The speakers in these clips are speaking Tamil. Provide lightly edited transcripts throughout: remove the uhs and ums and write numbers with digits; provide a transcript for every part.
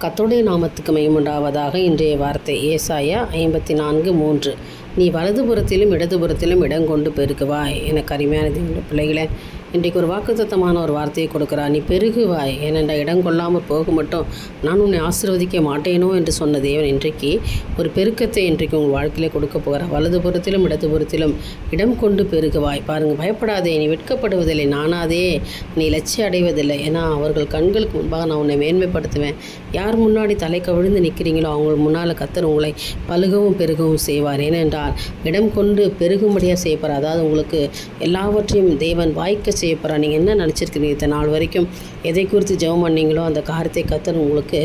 கர்த்தருடைய நாமத்துக்கு மகிமையுண்டாவதாக. இன்றைய வார்த்தை ஏசாயா 54:3. நீ வலதுபுறத்திலும் இடதுபுறத்திலும் இடம் கொண்டு பெருகுவாய். எனக்கு அருமையான தேவனுடைய பிள்ளைகளே, இன்றைக்கு ஒரு வாக்குத்தத்தமான ஒரு வார்த்தையை கொடுக்குறார். நீ பெருகுவாய், ஏனென்றா இடம் கொள்ளாமல் போக மட்டும் நான் உன்னை ஆசீர்வதிக்க மாட்டேனோ என்று சொன்ன தேவன் இன்றைக்கு ஒரு பெருக்கத்தை இன்றைக்கு உங்கள் வாழ்க்கையிலே கொடுக்க போகிறார். வலதுபுறத்திலும் இடதுபுறத்திலும் இடம் கொண்டு பெருகுவாய். பாருங்கள், பயப்படாதே, நீ வெட்கப்படுவதில்லை, நானாதே நீ லட்சியம் அடைவதில்லை. ஏன்னா அவர்கள் கண்களுக்கு முன்பாக நான் உன்னை மேன்மைப்படுத்துவேன். யார் முன்னாடி தலை கவிழ்ந்து நிற்கிறீங்களோ அவங்க முன்னால் கர்த்தர் உங்களை பலுகவும் பெருகவும் செய்வார். ஏனென்றால் இடம் கொண்டு பெருகும்படியாக செய்யப்படுற, அதாவது உங்களுக்கு எல்லாவற்றையும் தேவன் வாய்க்க செய்யப்படுறார். நீங்கள் என்ன நினச்சிருக்கிறீங்க இத்தனை நாள் வரைக்கும் எதை குறித்து ஜெபம் பண்ணீங்களோ அந்த காரியத்தை கர்த்தர் உங்களுக்கு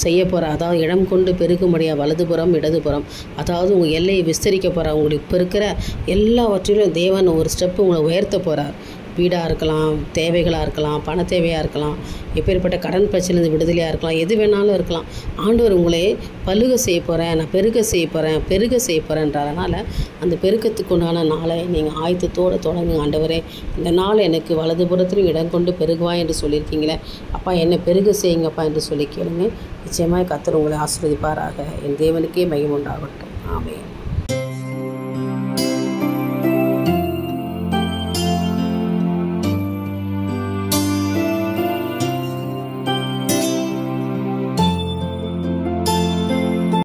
செய்ய போகிறார். அதாவது இடம் கொண்டு பெருகும்படியாக வலதுபுறம் இடதுபுறம், அதாவது உங்கள் எல்லையை விஸ்தரிக்க போகிறார். உங்களுக்கு இப்போ இருக்கிற எல்லாவற்றிலும் தேவன் ஒரு ஸ்டெப்பு உங்களை உயர்த்த போகிறார். வீடாக இருக்கலாம், தேவைகளாக இருக்கலாம், பண தேவையாக இருக்கலாம், எப்பேற்பட்ட கடன் பிரச்சனைலேருந்து விடுதலையாக இருக்கலாம், எது வேணாலும் இருக்கலாம். ஆண்டவர் உங்களை பலுக செய்ய போகிறேன், நான் பெருக செய்ய போகிறேன், பெருக செய்ய போகிறேன்றதுனால அந்த பெருக்கத்துக்கு உண்டான நாளை நீங்கள் ஆயத்தத்தோடு தொடங்குங்க. ஆண்டவரே, இந்த நாள் எனக்கு வலதுபுறத்திலும் இடம் கொண்டு பெருகுவாய் என்று சொல்லியிருக்கீங்களே, அப்பா என்னை பெருக செய்யுங்கப்பா என்று சொல்லி கேளுங்க. நிச்சயமாக கர்த்தர் உங்களை ஆசீர்வதிப்பாராக. என் தேவனுக்கே மகிமை உண்டாகட்டும். ஆமென்.